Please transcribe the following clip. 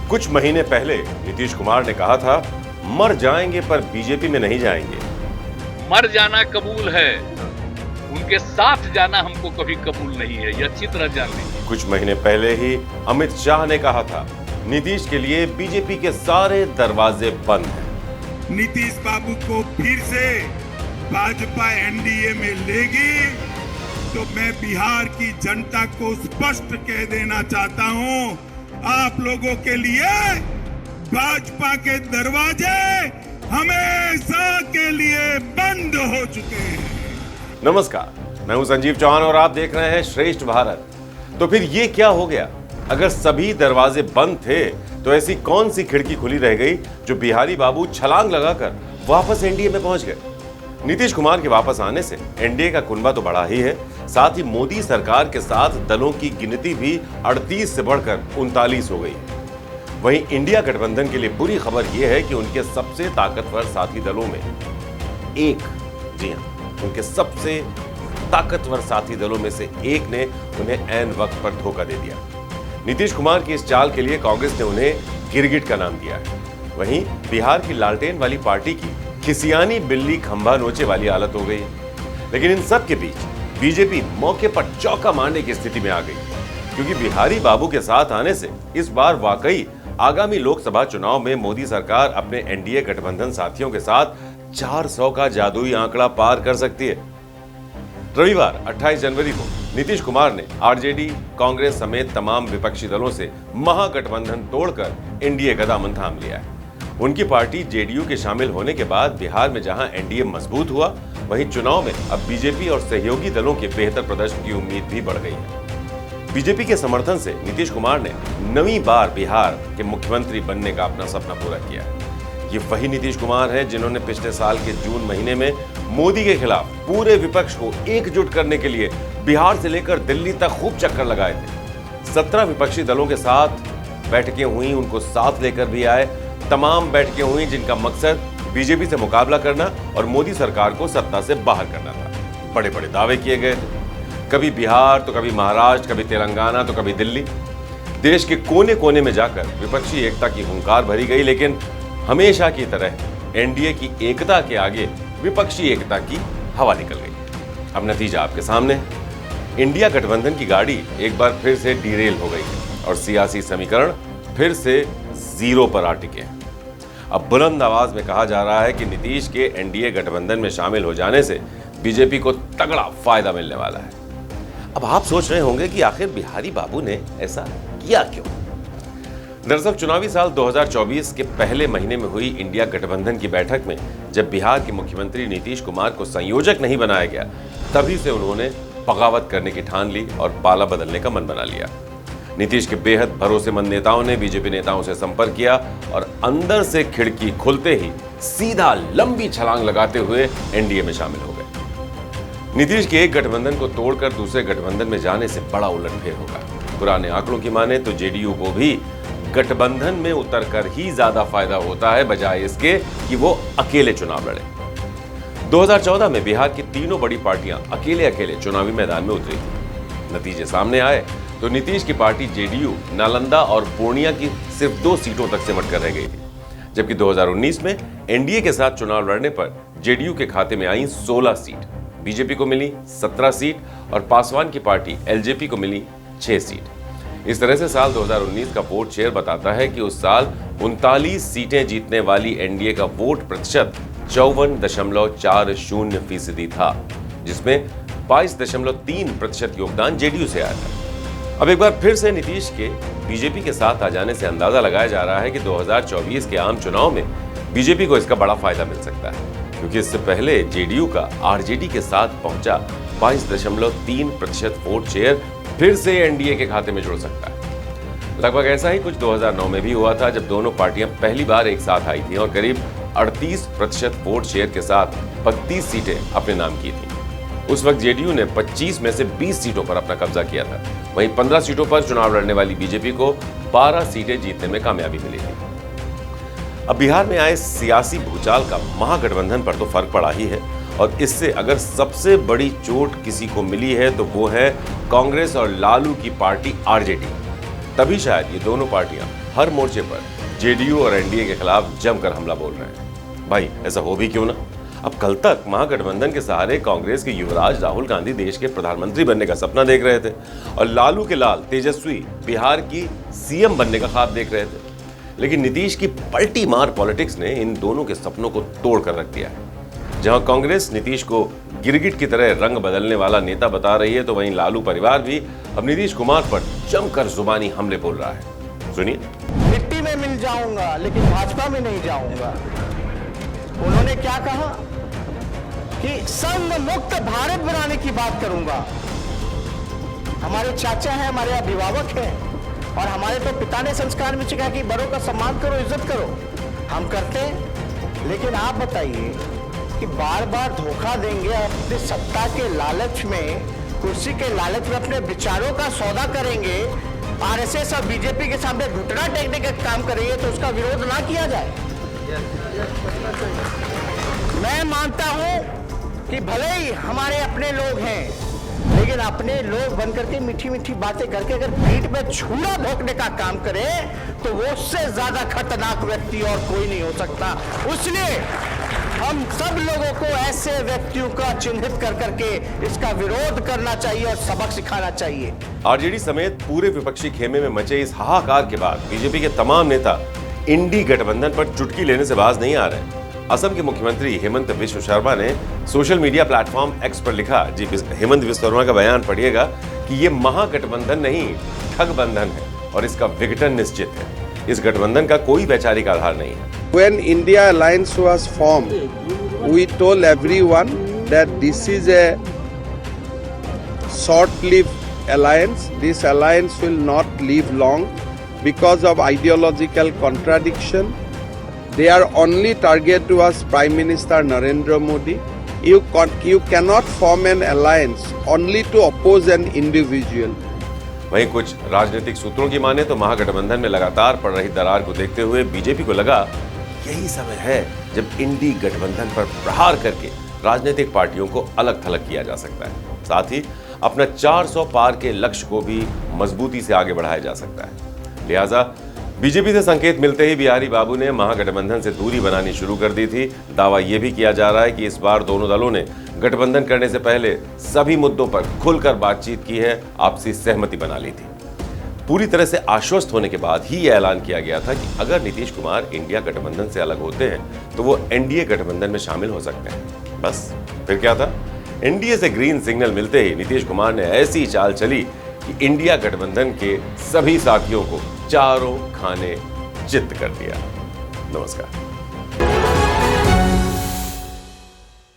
कुछ महीने पहले नीतीश कुमार ने कहा था, मर जाएंगे पर बीजेपी में नहीं जाएंगे। मर जाना कबूल है, उनके साथ जाना हमको कभी कबूल नहीं है, ये अच्छी तरह जान लीजिए। कुछ महीने पहले ही अमित शाह ने कहा था, नीतीश के लिए बीजेपी के सारे दरवाजे बंद हैं। नीतीश बाबू को फिर से भाजपा एनडीए में लेगी तो मैं बिहार की जनता को स्पष्ट कह देना चाहता हूं, आप लोगों के लिए भाजपा के दरवाजे हमेशा के लिए बंद हो चुके हैं। नमस्कार, मैं हूं संजीव चौहान और आप देख रहे हैं श्रेष्ठ भारत। तो फिर ये क्या हो गया? अगर सभी दरवाजे बंद थे तो ऐसी कौन सी खिड़की खुली रह गई जो बिहारी बाबू छलांग लगाकर वापस एनडीए में पहुंच गए? नीतीश कुमार के वापस आने से एनडीए का कुनबा तो बढ़ा ही है, साथ ही मोदी सरकार के साथ दलों की गिनती भी 38 से बढ़कर 39 हो गई है। वहीं इंडिया गठबंधन के लिए बुरी खबर यह है कि उनके सबसे ताकतवर साथी दलों में एक, जी हां, उनके सबसे ताकतवर साथी दलों में से एक ने उन्हें ऐन वक्त पर धोखा दे दिया। नीतीश कुमार की इस चाल के लिए कांग्रेस ने उन्हें गिरगिट का नाम दिया है। वहीं बिहार की लालटेन वाली पार्टी की खिसियानी बिल्ली खंभा नोचे वाली हालत हो गई। लेकिन इन सब के बीच बीजेपी मौके पर चौका मारने की स्थिति में आ गई, क्योंकि बिहारी बाबू के साथ आने से इस बार वाकई आगामी लोकसभा चुनाव में मोदी सरकार अपने एनडीए गठबंधन साथियों के साथ 400 का जादुई आंकड़ा पार कर सकती है। रविवार 28 जनवरी को नीतीश कुमार ने आरजेडी, कांग्रेस समेत तमाम विपक्षी दलों से महागठबंधन तोड़कर एनडीए का दामन थाम लिया है। उनकी पार्टी जेडीयू के शामिल होने के बाद बिहार में जहां एनडीए मजबूत हुआ, वहीं चुनाव में अब बीजेपी और सहयोगी दलों के बेहतर प्रदर्शन की उम्मीद भी बढ़ गई है। बीजेपी के समर्थन से नीतीश कुमार ने नवीं बार बिहार के मुख्यमंत्री बनने का अपना सपना पूरा किया है। ये वही नीतीश कुमार हैं जिन्होंने पिछले साल के जून महीने में मोदी के खिलाफ पूरे विपक्ष को एकजुट करने के लिए बिहार से लेकर दिल्ली तक खूब चक्कर लगाए थे। 17 विपक्षी दलों के साथ बैठकें हुई, उनको साथ लेकर भी आए। तमाम बैठकें हुई जिनका मकसद बीजेपी से मुकाबला करना और मोदी सरकार को सत्ता से बाहर करना था। बड़े बड़े दावे किए गए थे, कभी बिहार तो कभी महाराष्ट्र, कभी तेलंगाना तो कभी दिल्ली। देश के कोने कोने में जाकर विपक्षी एकता की हुंकार भरी गई, लेकिन हमेशा की तरह एनडीए की एकता के आगे विपक्षी एकता की हवा निकल गई। अब नतीजा आपके सामने है। इंडिया गठबंधन की गाड़ी एक बार फिर से डीरेल हो गई है और सियासी समीकरण फिर से जीरो पर आ टिके हैं। अब बुलंद आवाज में कहा जा रहा है कि नीतीश के एनडीए गठबंधन में शामिल हो जाने से बीजेपी को तगड़ा फायदा मिलने वाला है। अब आप सोच रहे होंगे कि आखिर बिहारी बाबू ने ऐसा किया क्यों? दरअसल चुनावी साल 2024 के पहले महीने में हुई इंडिया गठबंधन की बैठक में जब बिहार के मुख्यमंत्री नीतीश कुमार को संयोजक नहीं बनाया गया, तभी से उन्होंने बगावत करने की ठान ली और पाला बदलने का मन बना लिया। नीतीश के बेहद भरोसेमंद नेताओं ने बीजेपी नेताओं से संपर्क किया और अंदर से खिड़की खुलते ही सीधा लंबी छलांग लगाते हुए एनडीए में शामिल हो गए। नीतीश के एक गठबंधन को तोड़कर दूसरे गठबंधन में जाने से बड़ा उलटफेर होगा। पुराने आंकड़ों की माने तो जेडीयू को भी गठबंधन में उतरकर ही ज्यादा फायदा होता है, बजाय इसके कि वो अकेले चुनाव लड़े। 2014 में बिहार की तीनों बड़ी पार्टियां अकेले अकेले चुनावी मैदान में उतरी थी। नतीजे सामने आए तो नीतीश की पार्टी जेडीयू नालंदा और पूर्णिया की सिर्फ 2 सीटों तक सिमट कर रह गई थी, जबकि 2019 में एनडीए के साथ चुनाव लड़ने पर जेडीयू के खाते में आई 16 सीट, बीजेपी को मिली 17 सीट और पासवान की पार्टी एलजेपी को मिली 6 सीट। इस तरह से साल 2019 का वोट शेयर बताता है कि उस साल 39 सीटें जीतने वाली एनडीए का वोट प्रतिशत 54.40% था, जिसमें 22.3% योगदान जेडीयू से आया था। अब एक बार फिर से नीतीश के बीजेपी के साथ आ जाने से अंदाजा लगाया जा रहा है कि 2024 के आम चुनाव में बीजेपी को इसका बड़ा फायदा मिल सकता है, क्योंकि इससे पहले जेडीयू का आरजेडी के साथ पहुंचा 22.3% वोट शेयर फिर से एनडीए के खाते में जुड़ सकता है। लगभग ऐसा ही कुछ 2009 में भी हुआ था, जब दोनों पार्टियां पहली बार एक साथ आई थी और करीब 38% वोट शेयर के साथ 32 सीटें अपने नाम की थी। उस वक्त जेडीयू ने 25 में से 20 सीटों पर अपना कब्जा किया था। वहीं 15 सीटों पर चुनाव लड़ने वाली बीजेपी को 12 सीटें जीतने में कामयाबी मिली थी। अब बिहार में आए सियासी भूचाल का महागठबंधन पर तो फर्क पड़ा ही है, और इससे अगर सबसे बड़ी चोट किसी को मिली है तो वो है कांग्रेस और लालू की पार्टी आरजेडी। तभी शायद ये दोनों पार्टियां हर मोर्चे पर जेडीयू और एनडीए के खिलाफ जमकर हमला बोल रहे हैं। भाई ऐसा हो भी क्यों ना। अब कल तक महागठबंधन के सहारे कांग्रेस के युवराज राहुल गांधी देश के प्रधानमंत्री बनने का सपना देख रहे थे और लालू के लाल तेजस्वी बिहार की सीएम बनने का ख्वाब देख रहे थे। लेकिन नीतीश की पलटी मार पॉलिटिक्स ने इन दोनों के सपनों को तोड़ कर रख दिया है। जहां कांग्रेस नीतीश को गिरगिट की तरह रंग बदलने वाला नेता बता रही है, तो वहीं लालू परिवार भी अब नीतीश कुमार पर जमकर जुबानी हमले बोल रहा है। सुनिए। मिट्टी में मिल जाऊंगा लेकिन भाजपा में नहीं जाऊंगा। उन्होंने क्या कहा कि संघ मुक्त भारत बनाने की बात करूंगा। हमारे चाचा हैं, हमारे अभिभावक हैं और हमारे तो पिता ने संस्कार में सिखाया कि बड़ों का सम्मान करो, इज्जत करो। हम करते हैं, लेकिन आप बताइए कि बार बार धोखा देंगे, अपनी सत्ता के लालच में, कुर्सी के लालच में अपने विचारों का सौदा करेंगे, आरएसएस और बीजेपी के सामने घुटना टेकने का काम करेंगे, तो उसका विरोध ना किया जाए। मैं मानता हूं कि भले ही हमारे अपने लोग हैं, लेकिन अपने लोग बनकर के मीठी मीठी बातें करके अगर पीठ में छुरा भोंकने का काम करे, तो वो उससे ज्यादा खतरनाक व्यक्ति और कोई नहीं हो सकता। इसलिए हम सब लोगों को ऐसे व्यक्तियों का चिन्हित कर करके इसका विरोध करना चाहिए और सबक सिखाना चाहिए। आरजेडी समेत पूरे विपक्षी खेमे में मचे इस हाहाकार के बाद बीजेपी के तमाम नेता इंडी गठबंधन पर चुटकी लेने से बाज नहीं आ रहे। असम के मुख्यमंत्री हेमंत विश्व शर्मा ने सोशल मीडिया प्लेटफॉर्म एक्स पर लिखा, जी हेमंत विश्व शर्मा का बयान पढ़िएगा, कि ये महागठबंधन नहीं ठग बंधन है और इसका विघटन निश्चित है। इस गठबंधन का कोई वैचारिक आधार नहीं है। When India Alliance was formed, we told everyone that this is a short-lived alliance. This alliance will not live long because of ideological contradiction. Their only target was Prime Minister Narendra Modi. You cannot form an alliance only to oppose an individual. वहीं कुछ राजनीतिक सूत्रों की माने तो महागठबंधन में लगातार पड़ रही दरार को देखते हुए बीजेपी को लगा यही समय है जब इंडी गठबंधन पर प्रहार करके राजनीतिक पार्टियों को अलग थलग किया जा सकता है। साथ ही अपना 400 पार के लक्ष्य को भी मजबूती से आगे बढ़ाया जा सकता है। लिहाजा बीजेपी से संकेत मिलते ही बिहारी बाबू ने महागठबंधन से दूरी बनानी शुरू कर दी थी। दावा यह भी किया जा रहा है कि इस बार दोनों दलों ने गठबंधन करने से पहले सभी मुद्दों पर खुलकर बातचीत की है, आपसी सहमति बना ली थी। पूरी तरह से आश्वस्त होने के बाद ही यह ऐलान किया गया था कि अगर नीतीश कुमार इंडिया गठबंधन से अलग होते हैं तो वो एनडीए गठबंधन में शामिल हो सकते हैं। बस फिर क्या था, एनडीए से ग्रीन सिग्नल मिलते ही नीतीश कुमार ने ऐसी चाल चली कि इंडिया गठबंधन के सभी साथियों को चारों खाने चित्त कर दिया। नमस्कार।